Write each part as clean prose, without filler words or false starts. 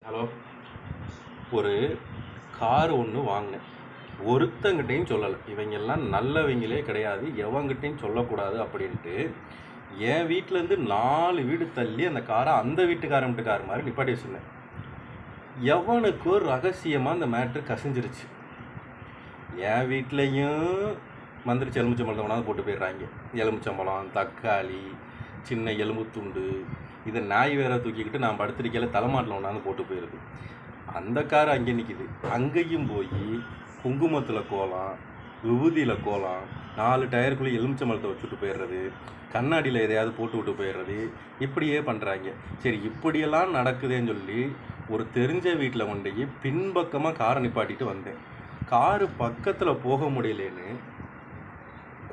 Hello. ஒரு car ஒன்று வாங்கினேன். ஒருத்தங்கிட்டையும் சொல்லலை. இவங்கெல்லாம் நல்லவங்களே கிடையாது, எவங்கிட்டையும் சொல்லக்கூடாது அப்படின்ட்டு என் வீட்டிலேருந்து 4 வீடு தள்ளி அந்த காரை அந்த வீட்டுக்காரன் கார் மாதிரி நிப்பாட்டி வச்சுருந்தேன். எவனுக்கோ ரகசியமாக அந்த மேட்ரு கசிஞ்சிருச்சு. என் வீட்லேயும் மந்திரிச்சு எலுமிச்சம்பழத்தை கொண்டாந்து போட்டு போயிடுறாங்க. எலுமிச்சம்பழம், தக்காளி, சின்ன எலும்பு துண்டு, இதை நாய் வேற தூக்கிக்கிட்டு நான் படுத்திருக்கையில் தலைமாட்டில் கொண்டாந்து போட்டு போயிடுது. அந்த கார் அங்கே நிற்கிது. அங்கேயும் போய் குங்குமத்தில் கோலம், விபூதியில் கோலம், 4 டயருக்குள்ளே எலுமிச்சம்பழத்தை வச்சுட்டு போயிடுறது, கண்ணாடியில் எதையாவது போட்டு விட்டு போயிடுறது, இப்படியே பண்ணுறாங்க. சரி, இப்படியெல்லாம் நடக்குதுன்னு சொல்லி ஒரு தெரிஞ்ச வீட்டில் கொண்டு பின்பக்கமாக காரை நிப்பாட்டிட்டு வந்தேன். காரு பக்கத்தில் போக முடியலேன்னு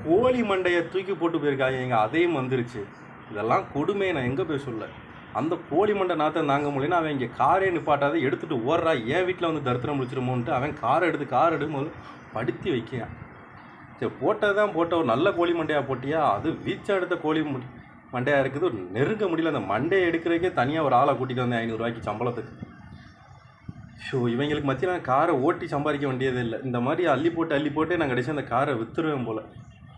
கோழி மண்டையை தூக்கி போட்டு போயிருக்காங்க. அதையும் வந்துருச்சு. இதெல்லாம் கொடுமையை நான் எங்கே போய் சொல்ல. அந்த கோழி மண்டை நாற்றை தாங்க முடியலன்னு அவன் இங்கே காரே நிப்பாட்டாத எடுத்துகிட்டு ஓடுறா. என் வீட்டில் வந்து தரித்திரம் முடிச்சிருமோன்ட்டு அவன் காரை எடுத்து படுத்தி வைக்கான். சரி, போட்டதான் போட்ட ஒரு நல்ல கோழி மண்டையாக போட்டியா? அது வீச்சா எடுத்த கோழி மண்டையாக இருக்குது. நெருங்க முடியல. அந்த மண்டையை எடுக்கிறதுக்கே தனியாக ஒரு ஆளை கூட்டிகிட்டு வந்தேன் 500 ரூபாய்க்கு சம்பளத்துக்கு. ஷோ, இவங்களுக்கு மத்தியில் நான் காரை ஓட்டி சம்பாதிக்க வேண்டியதே இல்லை. இந்த மாதிரி அள்ளி போட்டு நான் கடைசி அந்த காரை விற்றுருவேன் போல்.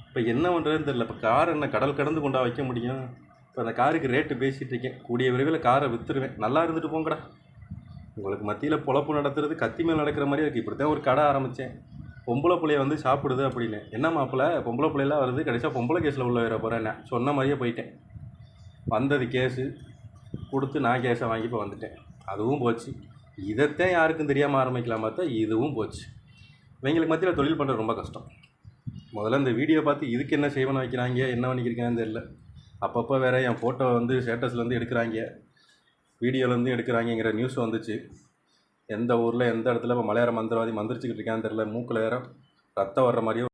இப்போ என்ன பண்ணுறதுன்னு தெரியல. இப்போ கார் என்ன கடல் கடந்து கொண்டா வைக்க முடியும்? இப்போ அந்த காருக்கு ரேட்டு பேசிகிட்டு இருக்கேன். கூடிய விரைவில் காரை விற்றுருவேன். நல்லா இருந்துட்டு போங்கடா. உங்களுக்கு மத்தியில் பொழப்பு நடத்துறது கத்தி மேல் நடக்கிற மாதிரி இருக்குது. இப்படி தான் ஒரு கடை ஆரம்பித்தேன். பொம்பளை பிள்ளைய வந்து சாப்பிடுது அப்படின்னு. என்ன மாப்பிள்ள, பொம்பளை பிள்ளைலாம் வருது, கடைசியாக பொம்பளை கேஸில் உள்ள வர போகிறேன். சொன்ன மாதிரியே போயிட்டேன். வந்தது கேஸு கொடுத்து நான் கேஸை வாங்கி இப்போ வந்துட்டேன். அதுவும் போச்சு. இதைத்தான் யாருக்கும் தெரியாமல் ஆரம்பிக்கலாம் பார்த்தா இதுவும் போச்சு. இவங்களுக்கு மத்தியில் தொழில் பண்ணுறது ரொம்ப கஷ்டம். முதல்ல இந்த வீடியோ பார்த்து இதுக்கு என்ன செய்வன வைக்கிறாங்க, என்ன பண்ணிக்கிறீங்கன்னு தெரியல. அப்பப்போ வேறு என் ஃபோட்டோ வந்து ஸ்டேட்டஸ்லேருந்து எடுக்கிறாங்க, வீடியோலேருந்து எடுக்கிறாங்கிற நியூஸ் வந்துச்சு. எந்த ஊரில் எந்த இடத்துல இப்போ மலையாள மந்திரவாதி மந்திரிச்சிக்கிட்டு இருக்கான்னு தெரியல. மூக்கில் வேற ரத்தம் வர்ற மாதிரியும்